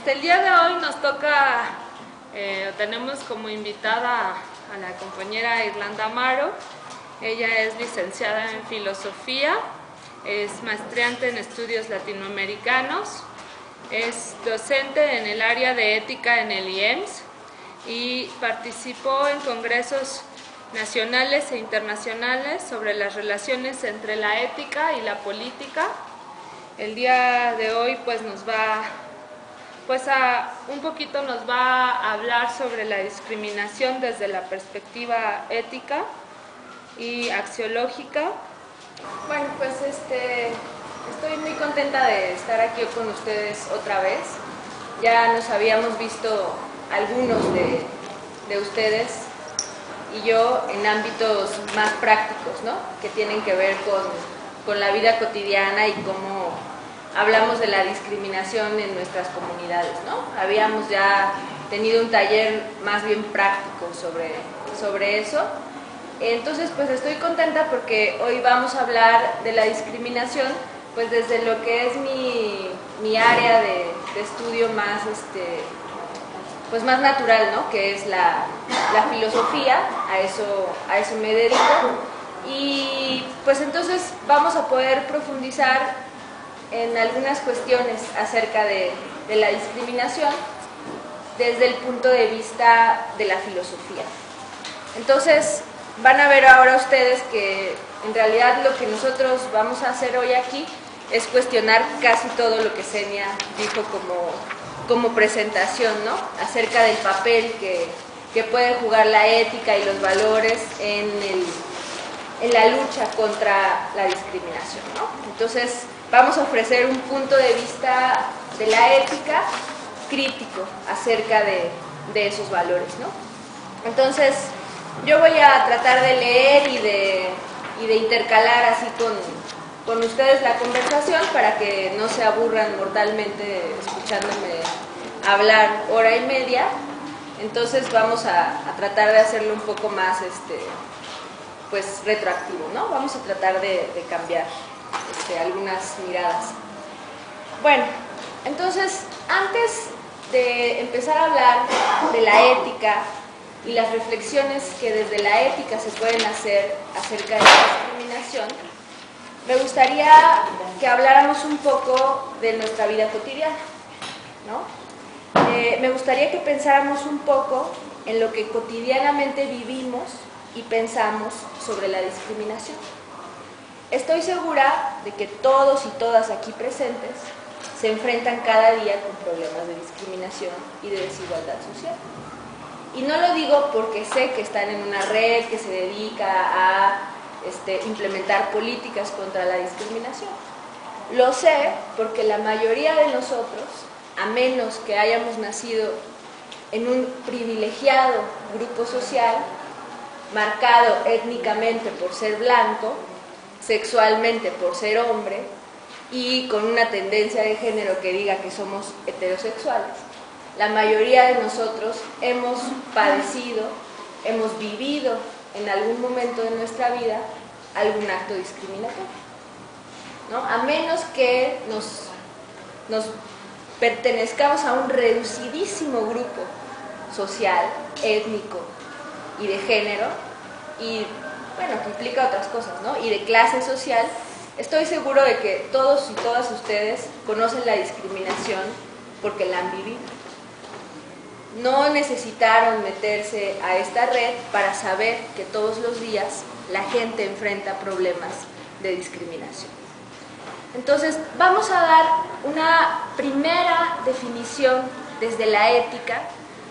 El día de hoy nos toca, tenemos como invitada a la compañera Irlanda Amaro. Ella es licenciada en Filosofía, es maestrante en Estudios Latinoamericanos, es docente en el área de Ética en el IEMS y participó en congresos nacionales e internacionales sobre las relaciones entre la ética y la política. El día de hoy nos va a hablar sobre la discriminación desde la perspectiva ética y axiológica. Bueno, estoy muy contenta de estar aquí con ustedes otra vez. Ya nos habíamos visto algunos de ustedes y yo en ámbitos más prácticos, ¿no? Que tienen que ver con la vida cotidiana y cómo hablamos de la discriminación en nuestras comunidades, ¿no? Habíamos ya tenido un taller más bien práctico sobre eso. Entonces, estoy contenta porque hoy vamos a hablar de la discriminación, desde lo que es mi área de estudio más, más natural, ¿no? Que es la filosofía, a eso me dedico. Y entonces vamos a poder profundizar en algunas cuestiones acerca de la discriminación desde el punto de vista de la filosofía. Entonces, van a ver ahora ustedes que en realidad lo que nosotros vamos a hacer hoy aquí es cuestionar casi todo lo que Xenia dijo como presentación, ¿no? Acerca del papel que puede jugar la ética y los valores en la lucha contra la discriminación, ¿no? Entonces, vamos a ofrecer un punto de vista de la ética crítico acerca de esos valores, ¿no? Entonces, yo voy a tratar de leer y de intercalar así con ustedes la conversación para que no se aburran mortalmente escuchándome hablar hora y media. Entonces vamos a tratar de hacerlo un poco más retroactivo, ¿no? Vamos a tratar de cambiar algunas miradas. Bueno, entonces antes de empezar a hablar de la ética y las reflexiones que desde la ética se pueden hacer acerca de la discriminación, me gustaría que habláramos un poco de nuestra vida cotidiana, ¿no? Me gustaría que pensáramos un poco en lo que cotidianamente vivimos y pensamos sobre la discriminación. Estoy segura de que todos y todas aquí presentes se enfrentan cada día con problemas de discriminación y de desigualdad social. Y no lo digo porque sé que están en una red que se dedica a implementar políticas contra la discriminación. Lo sé porque la mayoría de nosotros, a menos que hayamos nacido en un privilegiado grupo social, marcado étnicamente por ser blanco, sexualmente por ser hombre y con una tendencia de género que diga que somos heterosexuales, la mayoría de nosotros hemos padecido, hemos vivido en algún momento de nuestra vida algún acto discriminatorio, ¿no? A menos que nos pertenezcamos a un reducidísimo grupo social, étnico y de género, y que implica otras cosas, ¿no? Y de clase social. Estoy seguro de que todos y todas ustedes conocen la discriminación porque la han vivido. No necesitaron meterse a esta red para saber que todos los días la gente enfrenta problemas de discriminación. Entonces, vamos a dar una primera definición desde la ética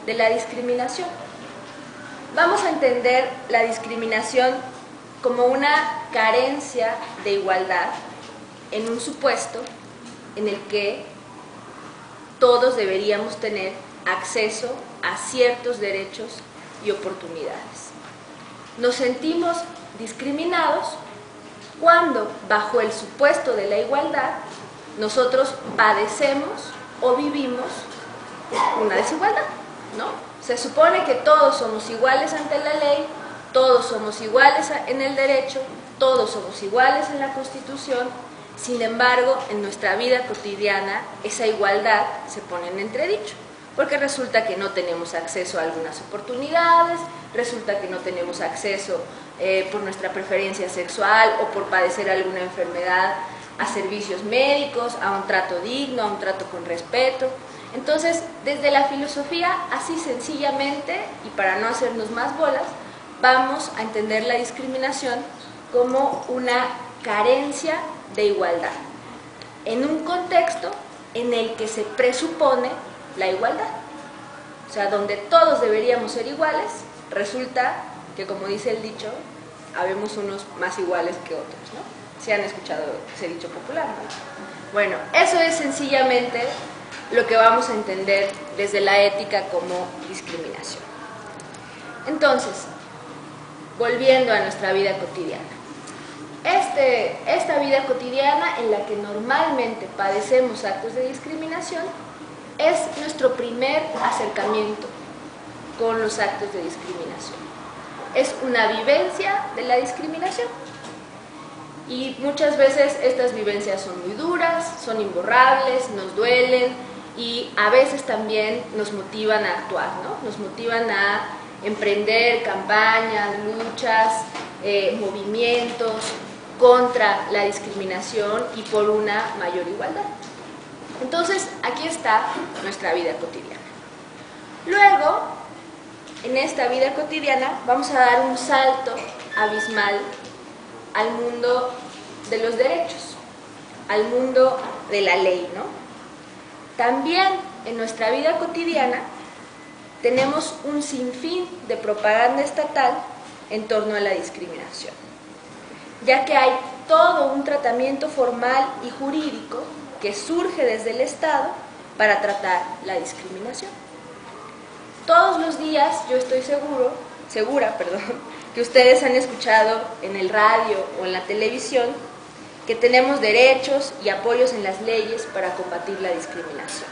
de la discriminación. Vamos a entender la discriminación como una carencia de igualdad en un supuesto en el que todos deberíamos tener acceso a ciertos derechos y oportunidades. Nos sentimos discriminados cuando, bajo el supuesto de la igualdad, nosotros padecemos o vivimos una desigualdad, ¿no? Se supone que todos somos iguales ante la ley, todos somos iguales en el derecho, todos somos iguales en la Constitución, Sin embargo, en nuestra vida cotidiana, esa igualdad se pone en entredicho, porque resulta que no tenemos acceso a algunas oportunidades, resulta que no tenemos acceso por nuestra preferencia sexual o por padecer alguna enfermedad a servicios médicos, a un trato digno, a un trato con respeto. Entonces, desde la filosofía, así sencillamente, y para no hacernos más bolas, vamos a entender la discriminación como una carencia de igualdad, en un contexto en el que se presupone la igualdad. O sea, donde todos deberíamos ser iguales, resulta que, como dice el dicho, habemos unos más iguales que otros, ¿no? Si han escuchado ese dicho popular, ¿no? Bueno, eso es sencillamente lo que vamos a entender desde la ética como discriminación. Entonces, volviendo a nuestra vida cotidiana. Esta vida cotidiana en la que normalmente padecemos actos de discriminación es nuestro primer acercamiento con los actos de discriminación. Es una vivencia de la discriminación. Y muchas veces estas vivencias son muy duras, son imborrables, nos duelen y a veces también nos motivan a actuar, ¿no? Nos motivan a emprender campañas, luchas, movimientos contra la discriminación y por una mayor igualdad. Entonces, aquí está nuestra vida cotidiana. Luego, en esta vida cotidiana, vamos a dar un salto abismal al mundo de los derechos, al mundo de la ley, ¿no? También en nuestra vida cotidiana tenemos un sinfín de propaganda estatal en torno a la discriminación, ya que hay todo un tratamiento formal y jurídico que surge desde el Estado para tratar la discriminación. Todos los días yo estoy segura, que ustedes han escuchado en el radio o en la televisión que tenemos derechos y apoyos en las leyes para combatir la discriminación.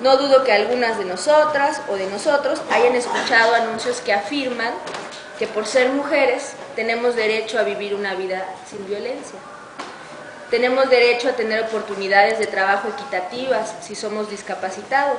No dudo que algunas de nosotras o de nosotros hayan escuchado anuncios que afirman que por ser mujeres tenemos derecho a vivir una vida sin violencia. Tenemos derecho a tener oportunidades de trabajo equitativas si somos discapacitados,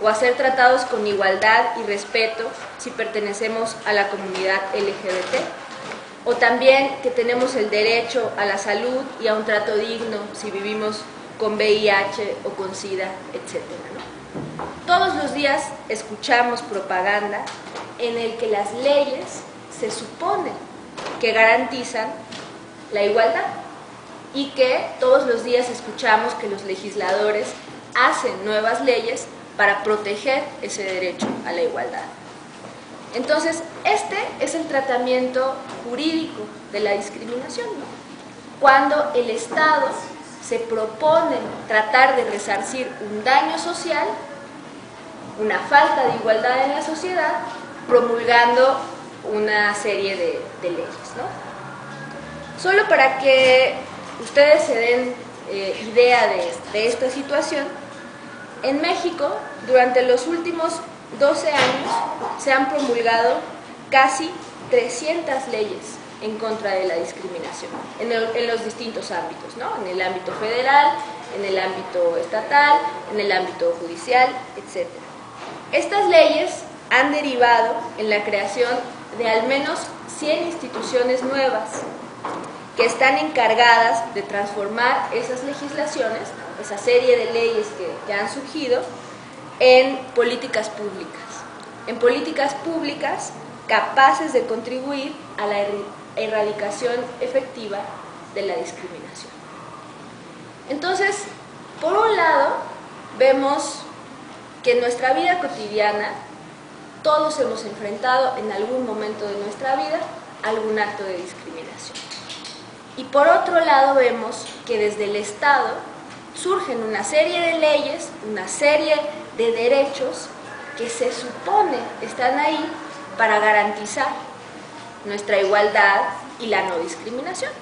o a ser tratados con igualdad y respeto si pertenecemos a la comunidad LGBT, o también que tenemos el derecho a la salud y a un trato digno si vivimos con VIH o con SIDA, etc., ¿no? Todos los días escuchamos propaganda en el que las leyes se supone que garantizan la igualdad y que todos los días escuchamos que los legisladores hacen nuevas leyes para proteger ese derecho a la igualdad. Entonces, este es el tratamiento jurídico de la discriminación, ¿no? Cuando el Estado se propone tratar de resarcir un daño social, una falta de igualdad en la sociedad, promulgando una serie de leyes, ¿no? Solo para que ustedes se den idea de esta situación, en México, durante los últimos 12 años, se han promulgado casi 300 leyes en contra de la discriminación, en los distintos ámbitos, ¿no? En el ámbito federal, en el ámbito estatal, en el ámbito judicial, etc. Estas leyes han derivado en la creación de al menos 100 instituciones nuevas que están encargadas de transformar esas legislaciones, esa serie de leyes que han surgido, en políticas públicas capaces de contribuir a la erradicación efectiva de la discriminación. Entonces, por un lado, vemos que en nuestra vida cotidiana todos hemos enfrentado en algún momento de nuestra vida algún acto de discriminación. Y por otro lado vemos que desde el Estado surgen una serie de leyes, una serie de derechos que se supone están ahí para garantizar nuestra igualdad y la no discriminación,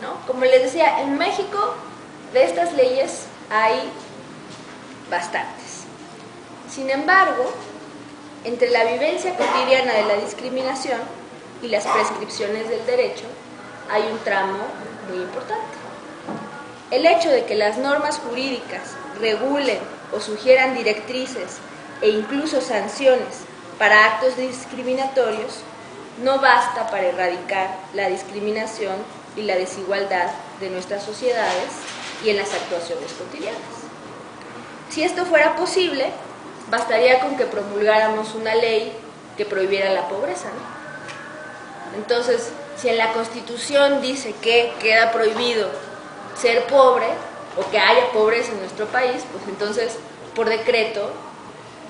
¿no? Como les decía, en México de estas leyes hay bastantes. Sin embargo, entre la vivencia cotidiana de la discriminación y las prescripciones del derecho hay un tramo muy importante. El hecho de que las normas jurídicas regulen o sugieran directrices e incluso sanciones para actos discriminatorios no basta para erradicar la discriminación y la desigualdad de nuestras sociedades y en las actuaciones cotidianas. Si esto fuera posible, bastaría con que promulgáramos una ley que prohibiera la pobreza, ¿no? Entonces, si en la Constitución dice que queda prohibido ser pobre o que haya pobreza en nuestro país, pues entonces, por decreto,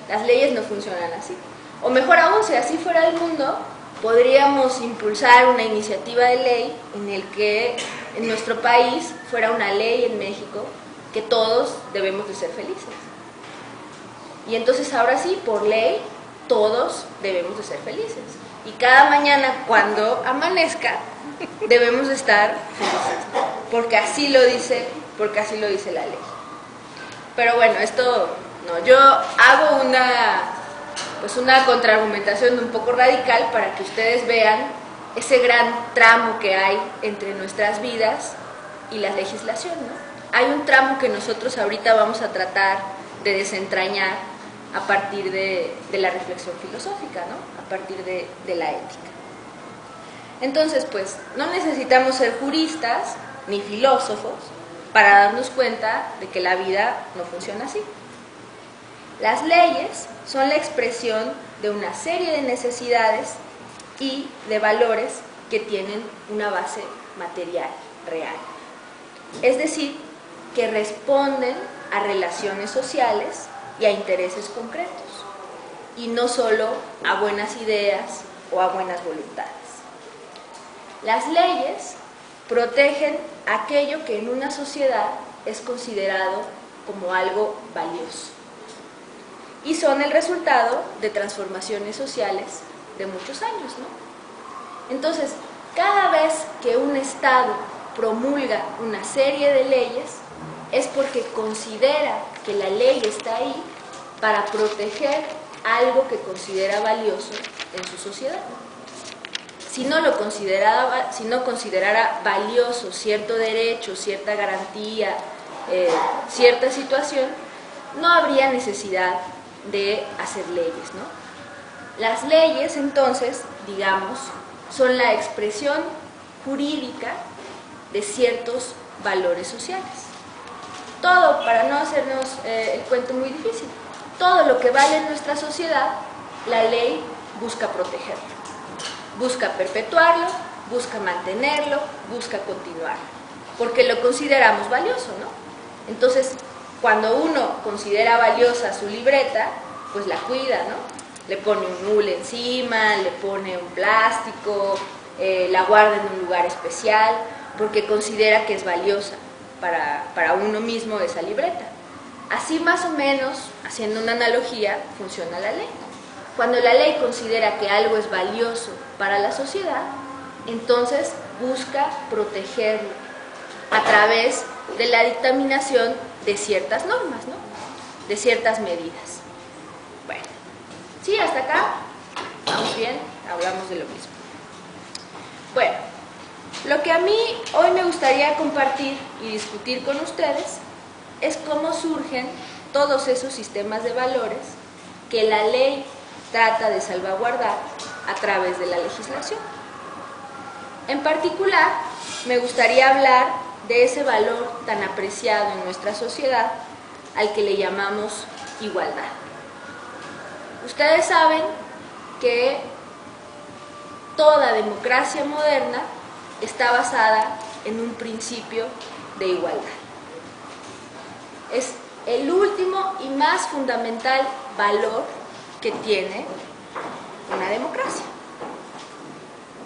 las leyes no funcionan así. O mejor aún, si así fuera el mundo, podríamos impulsar una iniciativa de ley en el que en nuestro país fuera una ley en México que todos debemos de ser felices. Y entonces ahora sí, por ley, todos debemos de ser felices. Y cada mañana cuando amanezca, debemos de estar felices, porque así lo dice la ley. Pero bueno, esto no, yo hago una contraargumentación un poco radical para que ustedes vean ese gran tramo que hay entre nuestras vidas y la legislación, ¿no? Hay un tramo que nosotros ahorita vamos a tratar de desentrañar a partir de la reflexión filosófica, ¿no? A partir de la ética. Entonces, pues, no necesitamos ser juristas ni filósofos para darnos cuenta de que la vida no funciona así. Las leyes son la expresión de una serie de necesidades y de valores que tienen una base material, real. Es decir, que responden a relaciones sociales y a intereses concretos, y no solo a buenas ideas o a buenas voluntades. Las leyes protegen aquello que en una sociedad es considerado como algo valioso, y son el resultado de transformaciones sociales de muchos años, ¿no? Entonces, cada vez que un Estado promulga una serie de leyes, es porque considera que la ley está ahí para proteger algo que considera valioso en su sociedad. Si no considerara valioso cierto derecho, cierta garantía, cierta situación, no habría necesidad de hacer leyes, ¿no? Las leyes, entonces, digamos, son la expresión jurídica de ciertos valores sociales. Todo, para no hacernos el cuento muy difícil, todo lo que vale en nuestra sociedad, la ley busca protegerlo, busca perpetuarlo, busca mantenerlo, busca continuarlo, porque lo consideramos valioso, ¿no? Entonces, cuando uno considera valiosa su libreta, pues la cuida, ¿no? Le pone un hule encima, le pone un plástico, la guarda en un lugar especial, porque considera que es valiosa para uno mismo esa libreta. Así más o menos, haciendo una analogía, funciona la ley. Cuando la ley considera que algo es valioso para la sociedad, entonces busca protegerlo a través de la dictaminación de ciertas normas, ¿no? De ciertas medidas. Bueno, sí, hasta acá, vamos bien, hablamos de lo mismo. Bueno, lo que a mí hoy me gustaría compartir y discutir con ustedes es cómo surgen todos esos sistemas de valores que la ley trata de salvaguardar a través de la legislación. En particular, me gustaría hablar de ese valor tan apreciado en nuestra sociedad al que le llamamos igualdad. Ustedes saben que toda democracia moderna está basada en un principio de igualdad. Es el último y más fundamental valor que tiene una democracia.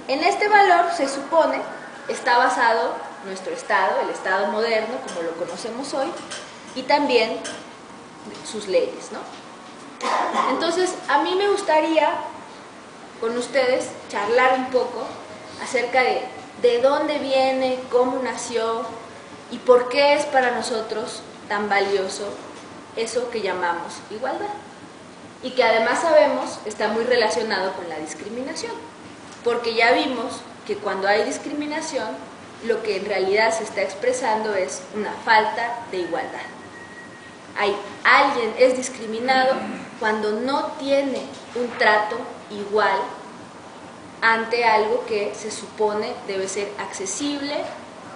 En este valor, se supone, está basado nuestro Estado, el Estado moderno, como lo conocemos hoy, y también sus leyes, ¿no? Entonces, a mí me gustaría con ustedes charlar un poco acerca de dónde viene, cómo nació y por qué es para nosotros tan valioso eso que llamamos igualdad. Y que además sabemos está muy relacionado con la discriminación, porque ya vimos que cuando hay discriminación, lo que en realidad se está expresando es una falta de igualdad. Alguien es discriminado cuando no tiene un trato igual ante algo que se supone debe ser accesible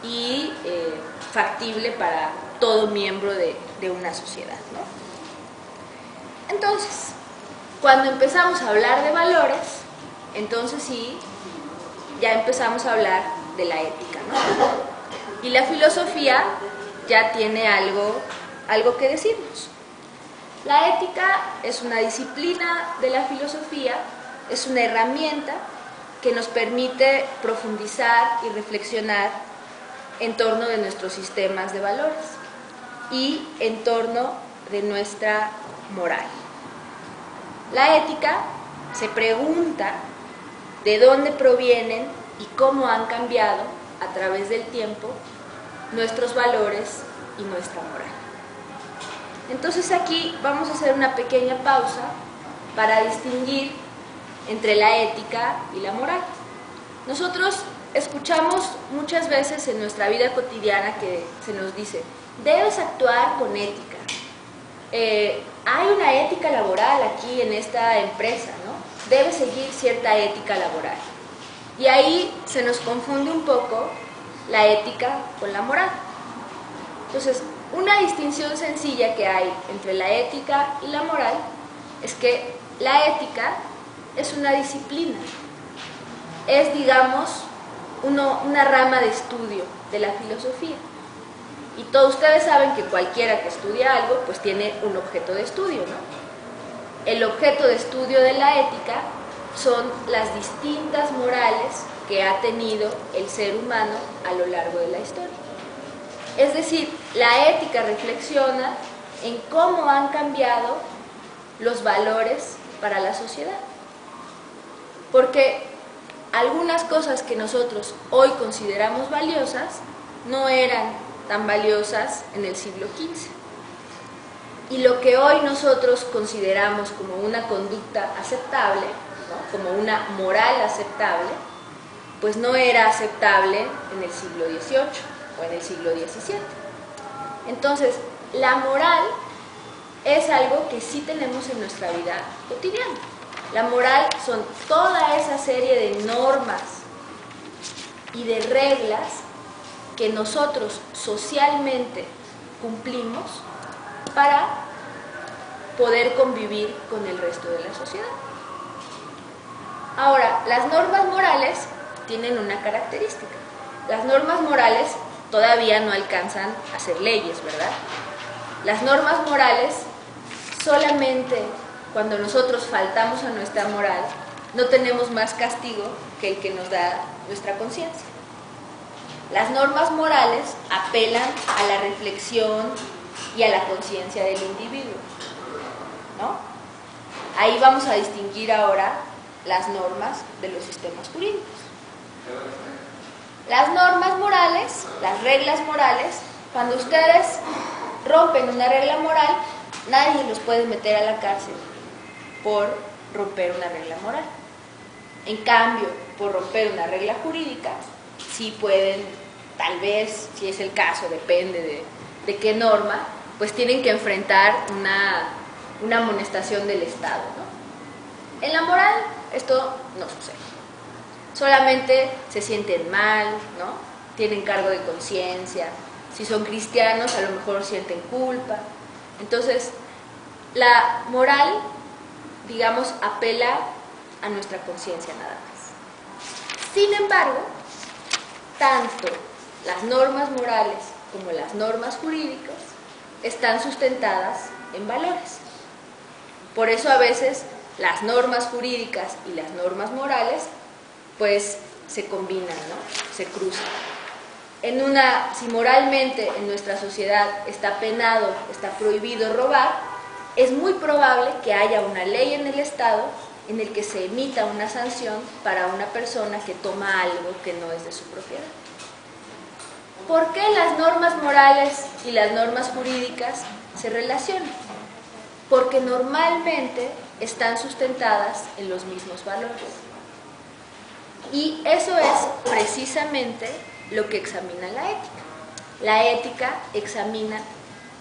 y factible para todo miembro de una sociedad, ¿no? Entonces, cuando empezamos a hablar de valores, entonces sí, ya empezamos a hablar de la ética, ¿no? Y la filosofía ya tiene algo que decirnos. La ética es una disciplina de la filosofía, es una herramienta que nos permite profundizar y reflexionar en torno de nuestros sistemas de valores y en torno de nuestra moral. La ética se pregunta de dónde provienen y cómo han cambiado a través del tiempo nuestros valores y nuestra moral. Entonces aquí vamos a hacer una pequeña pausa para distinguir entre la ética y la moral. Nosotros escuchamos muchas veces en nuestra vida cotidiana que se nos dice, debes actuar con ética. Hay una ética laboral aquí en esta empresa, ¿no? Debes seguir cierta ética laboral. Y ahí se nos confunde un poco la ética con la moral. Entonces, una distinción sencilla que hay entre la ética y la moral es que la ética es una disciplina, es, digamos, una rama de estudio de la filosofía. Y todos ustedes saben que cualquiera que estudia algo, pues tiene un objeto de estudio, ¿no? El objeto de estudio de la ética son las distintas morales que ha tenido el ser humano a lo largo de la historia. Es decir, la ética reflexiona en cómo han cambiado los valores para la sociedad. Porque algunas cosas que nosotros hoy consideramos valiosas no eran tan valiosas en el siglo XV. Y lo que hoy nosotros consideramos como una conducta aceptable, ¿no? Como una moral aceptable, pues no era aceptable en el siglo XVIII o en el siglo XVII. Entonces, la moral es algo que sí tenemos en nuestra vida cotidiana. La moral son toda esa serie de normas y de reglas que nosotros socialmente cumplimos para poder convivir con el resto de la sociedad. Ahora, las normas morales tienen una característica. Las normas morales todavía no alcanzan a ser leyes, ¿verdad? Las normas morales solamente cuando nosotros faltamos a nuestra moral no tenemos más castigo que el que nos da nuestra conciencia. Las normas morales apelan a la reflexión y a la conciencia del individuo, ¿no? Ahí vamos a distinguir ahora las normas de los sistemas jurídicos. Las normas morales, las reglas morales, cuando ustedes rompen una regla moral, nadie los puede meter a la cárcel por romper una regla moral. En cambio, por romper una regla jurídica, sí pueden, tal vez, si es el caso, depende de qué norma, pues tienen que enfrentar una amonestación del Estado, ¿no? En la moral, esto no sucede. Solamente se sienten mal, ¿no? Tienen cargo de conciencia. Si son cristianos, a lo mejor sienten culpa. Entonces, la moral, digamos, apela a nuestra conciencia nada más. Sin embargo, tanto las normas morales como las normas jurídicas están sustentadas en valores. Por eso a veces las normas jurídicas y las normas morales pues se combinan, ¿no? Se cruzan. Si moralmente en nuestra sociedad está penado, está prohibido robar, es muy probable que haya una ley en el Estado en el que se emita una sanción para una persona que toma algo que no es de su propiedad. ¿Por qué las normas morales y las normas jurídicas se relacionan? Porque normalmente están sustentadas en los mismos valores. Y eso es precisamente lo que examina la ética. La ética examina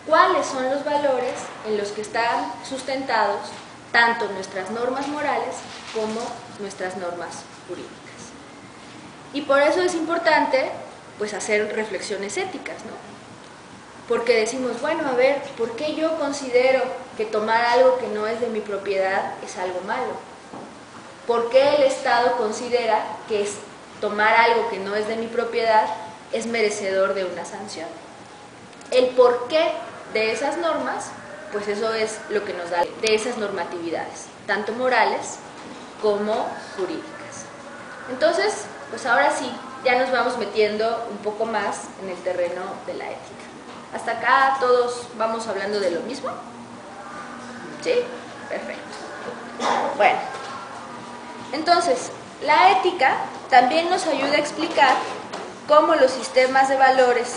cuáles son los valores en los que están sustentados tanto nuestras normas morales como nuestras normas jurídicas. Y por eso es importante pues hacer reflexiones éticas, ¿no? Porque decimos, bueno, a ver, ¿por qué yo considero que tomar algo que no es de mi propiedad es algo malo? ¿Por qué el Estado considera que tomar algo que no es de mi propiedad es merecedor de una sanción? El porqué de esas normas, pues eso es lo que nos da de esas normatividades, tanto morales como jurídicas. Entonces, pues ahora sí, ya nos vamos metiendo un poco más en el terreno de la ética. ¿Hasta acá todos vamos hablando de lo mismo? ¿Sí? Perfecto. Bueno, entonces, la ética también nos ayuda a explicar cómo los sistemas de valores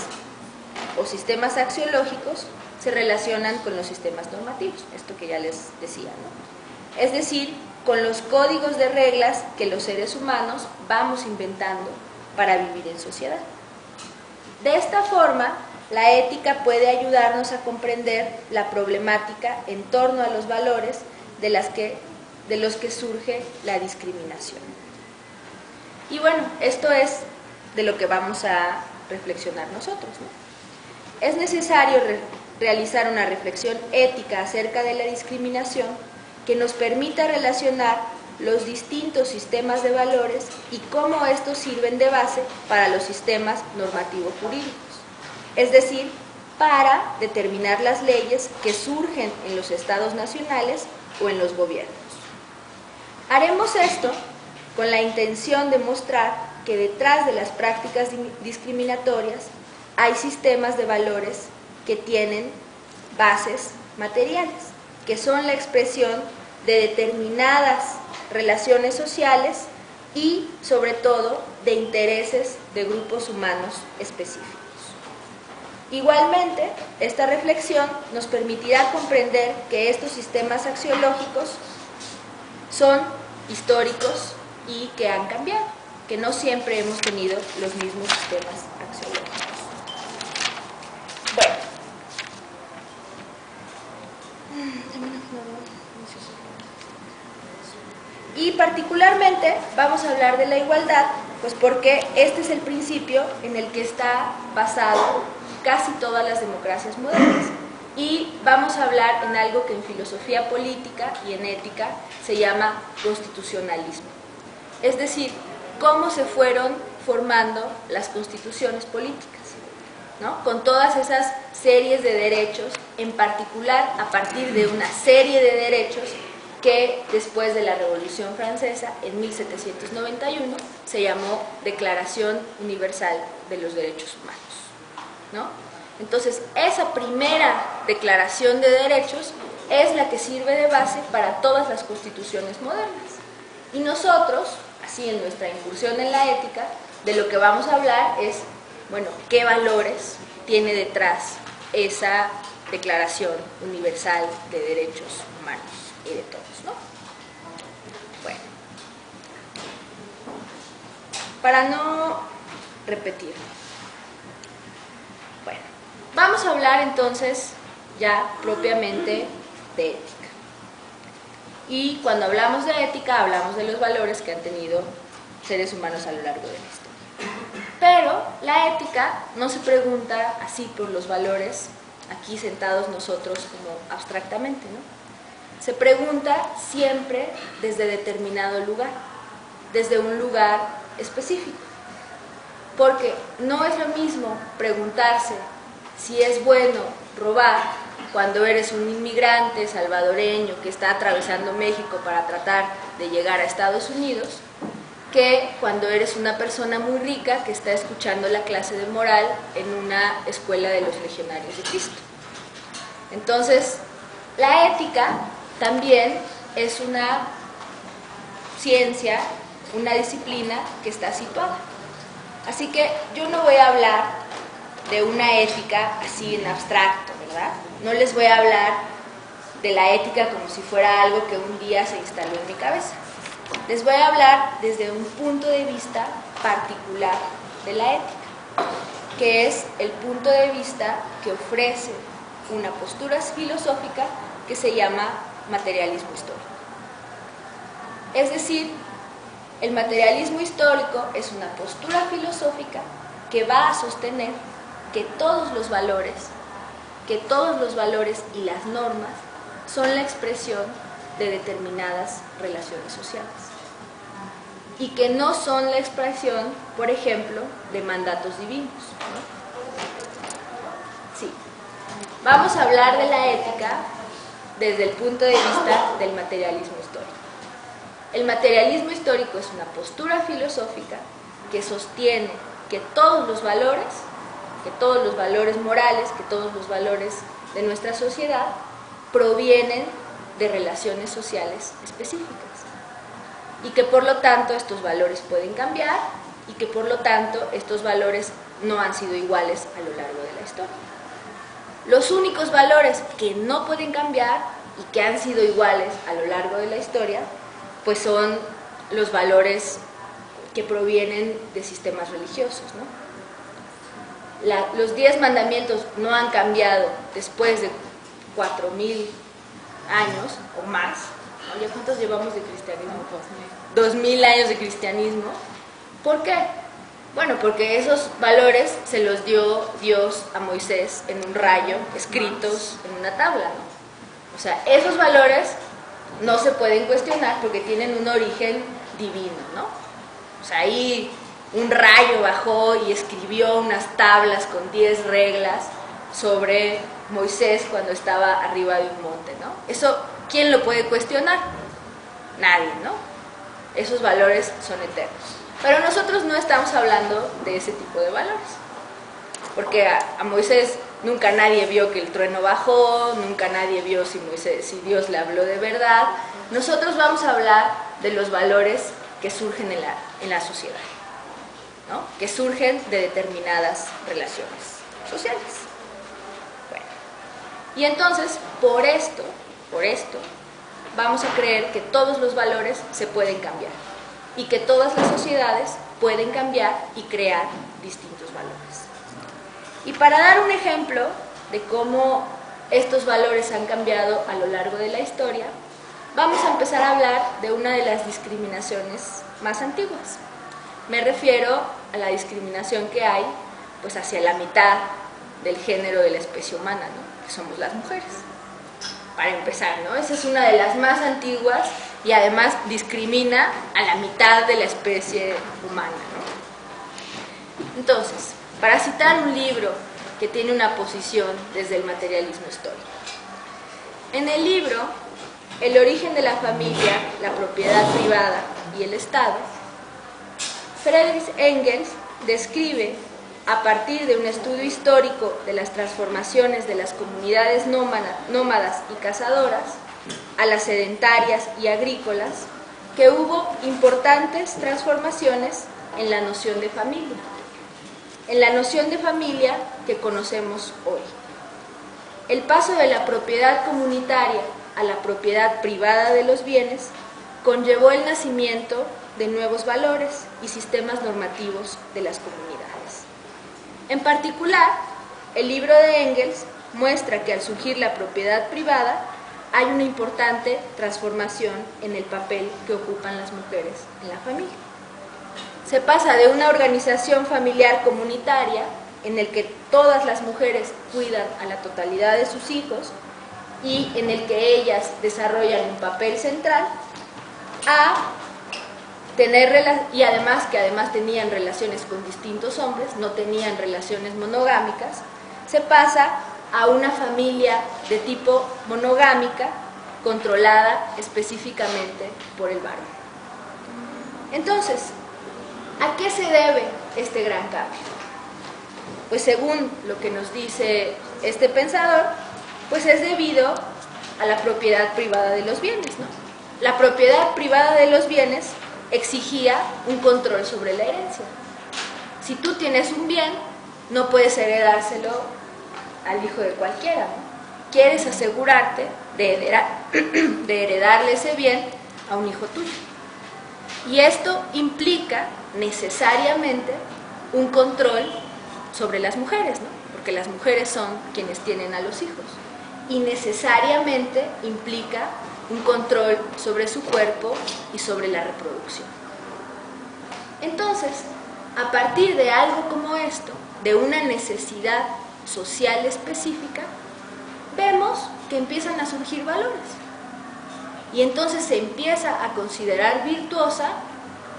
o sistemas axiológicos se relacionan con los sistemas normativos, esto que ya les decía, ¿no? Es decir, con los códigos de reglas que los seres humanos vamos inventando para vivir en sociedad. De esta forma, la ética puede ayudarnos a comprender la problemática en torno a los valores de los que surge la discriminación. Y bueno, esto es de lo que vamos a reflexionar nosotros, ¿no? Es necesario realizar una reflexión ética acerca de la discriminación que nos permita relacionar los distintos sistemas de valores y cómo estos sirven de base para los sistemas normativos jurídicos, es decir, para determinar las leyes que surgen en los estados nacionales o en los gobiernos. Haremos esto con la intención de mostrar que detrás de las prácticas discriminatorias hay sistemas de valores que tienen bases materiales, que son la expresión de determinadas relaciones sociales y, sobre todo, de intereses de grupos humanos específicos. Igualmente, esta reflexión nos permitirá comprender que estos sistemas axiológicos son históricos y que han cambiado, que no siempre hemos tenido los mismos sistemas axiológicos. Bueno. Y particularmente vamos a hablar de la igualdad, pues porque este es el principio en el que está basado casi todas las democracias modernas. Y vamos a hablar en algo que en filosofía política y en ética se llama constitucionalismo. Es decir, cómo se fueron formando las constituciones políticas, ¿no? Con todas esas series de derechos, en particular a partir de una serie de derechos que después de la Revolución Francesa, en 1791, se llamó Declaración Universal de los Derechos Humanos, ¿no? Entonces, esa primera declaración de derechos es la que sirve de base para todas las constituciones modernas. Y nosotros, así en nuestra incursión en la ética, de lo que vamos a hablar es, bueno, qué valores tiene detrás esa Declaración Universal de Derechos Humanos y de todos, ¿no? Bueno, para no repetir, bueno, vamos a hablar entonces ya propiamente de ética. Y cuando hablamos de ética, hablamos de los valores que han tenido seres humanos a lo largo de la historia. Pero la ética no se pregunta así por los valores, aquí sentados nosotros como abstractamente, ¿no? Se pregunta siempre desde determinado lugar, desde un lugar específico. Porque no es lo mismo preguntarse si es bueno robar cuando eres un inmigrante salvadoreño que está atravesando México para tratar de llegar a Estados Unidos, que cuando eres una persona muy rica que está escuchando la clase de moral en una escuela de los legionarios de Cristo. Entonces, la ética también es una ciencia, una disciplina que está situada. Así que yo no voy a hablar de una ética así en abstracto, ¿verdad? No les voy a hablar de la ética como si fuera algo que un día se instaló en mi cabeza. Les voy a hablar desde un punto de vista particular de la ética. que es el punto de vista que ofrece una postura filosófica que se llama materialismo histórico. Es decir, el materialismo histórico es una postura filosófica que va a sostener que todos los valores y las normas son la expresión de determinadas relaciones sociales y que no son la expresión, por ejemplo, de mandatos divinos, ¿no? Sí. Vamos a hablar de la ética desde el punto de vista del materialismo histórico. El materialismo histórico es una postura filosófica que sostiene que todos los valores morales, que todos los valores de nuestra sociedad provienen de relaciones sociales específicas y que por lo tanto estos valores pueden cambiar y que por lo tanto estos valores no han sido iguales a lo largo de la historia. Los únicos valores que no pueden cambiar y que han sido iguales a lo largo de la historia, pues son los valores que provienen de sistemas religiosos, ¿no? Los 10 mandamientos no han cambiado después de 4000 años o más. ¿Ya cuántos llevamos de cristianismo? 2000 años de cristianismo. ¿Por qué? Bueno, porque esos valores se los dio Dios a Moisés en un rayo, escritos en una tabla, ¿no? O sea, esos valores no se pueden cuestionar porque tienen un origen divino, ¿no? O sea, ahí un rayo bajó y escribió unas tablas con 10 reglas sobre Moisés cuando estaba arriba de un monte, ¿no? Eso, ¿quién lo puede cuestionar? Nadie, ¿no? Esos valores son eternos. Pero nosotros no estamos hablando de ese tipo de valores, porque a Moisés nunca nadie vio que el trueno bajó, nunca nadie vio si Dios le habló de verdad. Nosotros vamos a hablar de los valores que surgen en la sociedad, ¿no? Que surgen de determinadas relaciones sociales. Bueno, y entonces, por esto, vamos a creer que todos los valores se pueden cambiar y que todas las sociedades pueden cambiar y crear distintos valores. Y para dar un ejemplo de cómo estos valores han cambiado a lo largo de la historia, vamos a empezar a hablar de una de las discriminaciones más antiguas. Me refiero a la discriminación que hay pues hacia la mitad del género de la especie humana, ¿no? Que somos las mujeres. Para empezar, ¿no? Esa es una de las más antiguas y además discrimina a la mitad de la especie humana, ¿no? Entonces, para citar un libro que tiene una posición desde el materialismo histórico. En el libro, El origen de la familia, la propiedad privada y el Estado, Friedrich Engels describe, a partir de un estudio histórico de las transformaciones de las comunidades nómadas y cazadoras a las sedentarias y agrícolas, que hubo importantes transformaciones en la noción de familia, que conocemos hoy. El paso de la propiedad comunitaria a la propiedad privada de los bienes conllevó el nacimiento de nuevos valores y sistemas normativos de las comunidades. En particular, el libro de Engels muestra que al surgir la propiedad privada hay una importante transformación en el papel que ocupan las mujeres en la familia. Se pasa de una organización familiar comunitaria en el que todas las mujeres cuidan a la totalidad de sus hijos y en el que ellas desarrollan un papel central, a tener y además tenían relaciones con distintos hombres, no tenían relaciones monogámicas. Se pasa a una familia de tipo monogámica controlada específicamente por el varón. Entonces, ¿a qué se debe este gran cambio? Pues según lo que nos dice este pensador, pues es debido a la propiedad privada de los bienes, ¿no? La propiedad privada de los bienes exigía un control sobre la herencia. Si tú tienes un bien, no puedes heredárselo al hijo de cualquiera, ¿no? Quieres asegurarte de heredarle ese bien a un hijo tuyo. Y esto implica necesariamente un control sobre las mujeres, ¿no? Porque las mujeres son quienes tienen a los hijos y necesariamente implica un control sobre su cuerpo y sobre la reproducción. Entonces, a partir de algo como esto, de una necesidad social específica, vemos que empiezan a surgir valores. Y entonces se empieza a considerar virtuosa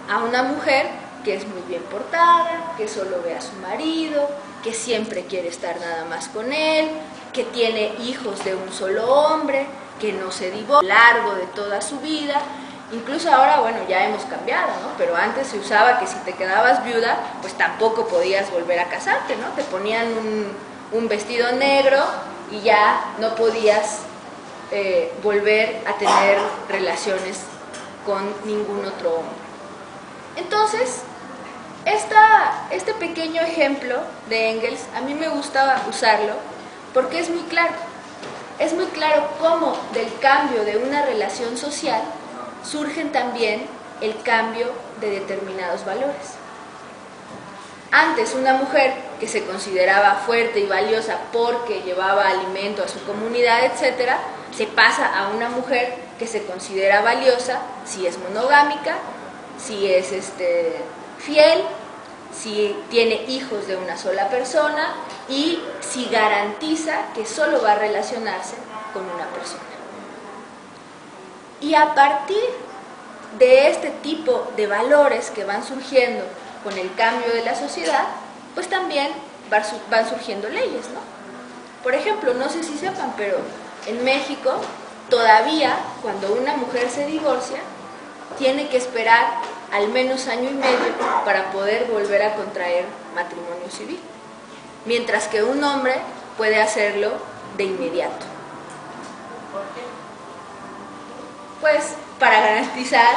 a una mujer que es muy bien portada, que solo ve a su marido, que siempre quiere estar nada más con él, que tiene hijos de un solo hombre, que no se divorcia a lo largo de toda su vida. Incluso ahora, bueno, ya hemos cambiado, ¿no? Pero antes se usaba que si te quedabas viuda, pues tampoco podías volver a casarte, ¿no? Te ponían un vestido negro y ya no podías volver a tener relaciones con ningún otro hombre. Entonces, este pequeño ejemplo de Engels, a mí me gusta usarlo porque es muy claro. Es muy claro cómo del cambio de una relación social surgen también el cambio de determinados valores. Antes, una mujer que se consideraba fuerte y valiosa porque llevaba alimento a su comunidad, etc., se pasa a una mujer que se considera valiosa si es monogámica, si es fiel, si tiene hijos de una sola persona y si garantiza que solo va a relacionarse con una persona. Y a partir de este tipo de valores que van surgiendo con el cambio de la sociedad, pues también van surgiendo leyes, ¿no? Por ejemplo, no sé si sepan, pero en México todavía cuando una mujer se divorcia, tiene que esperar al menos año y medio para poder volver a contraer matrimonio civil, mientras que un hombre puede hacerlo de inmediato. ¿Por qué? Pues para garantizar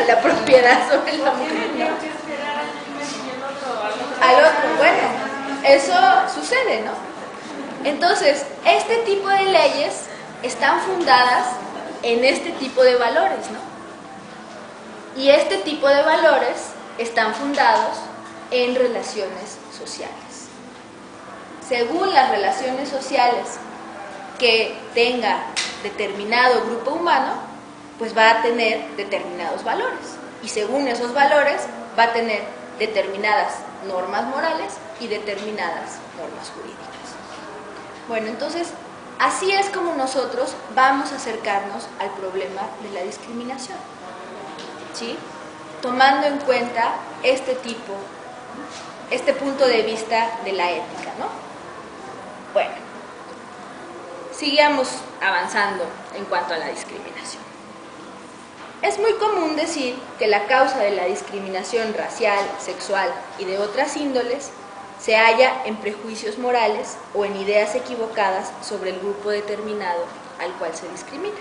la propiedad sobre la mujer. Tengo que esperar Al otro, bueno, eso sucede, ¿no? Entonces, este tipo de leyes están fundadas en este tipo de valores, ¿no? Y este tipo de valores están fundados en relaciones sociales. Según las relaciones sociales que tenga determinado grupo humano, pues va a tener determinados valores. Y según esos valores va a tener determinadas normas morales y determinadas normas jurídicas. Bueno, entonces, así es como nosotros vamos a acercarnos al problema de la discriminación, ¿sí? Tomando en cuenta este punto de vista de la ética, ¿no? Bueno, sigamos avanzando en cuanto a la discriminación. Es muy común decir que la causa de la discriminación racial, sexual y de otras índoles se halla en prejuicios morales o en ideas equivocadas sobre el grupo determinado al cual se discrimina.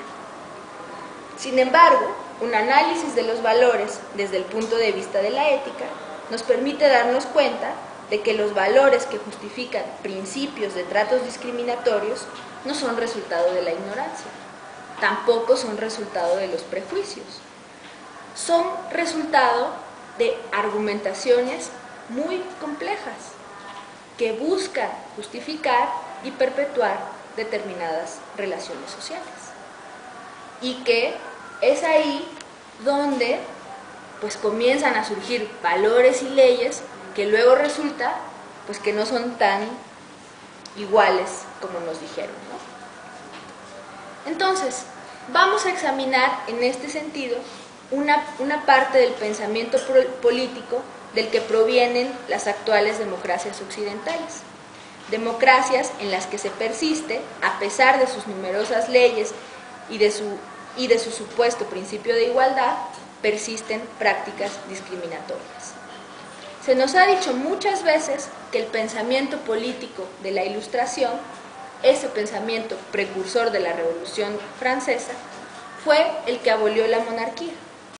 Sin embargo, un análisis de los valores desde el punto de vista de la ética nos permite darnos cuenta de que los valores que justifican principios de tratos discriminatorios no son resultado de la ignorancia, tampoco son resultado de los prejuicios, son resultado de argumentaciones muy complejas que buscan justificar y perpetuar determinadas relaciones sociales. Y que es ahí donde pues comienzan a surgir valores y leyes que luego resulta pues que no son tan iguales como nos dijeron, ¿no? Entonces, vamos a examinar en este sentido una parte del pensamiento político del que provienen las actuales democracias occidentales. Democracias en las que se persiste, a pesar de sus numerosas leyes y de su supuesto principio de igualdad, persisten prácticas discriminatorias. Se nos ha dicho muchas veces que el pensamiento político de la Ilustración, ese pensamiento precursor de la Revolución Francesa, fue el que abolió la monarquía.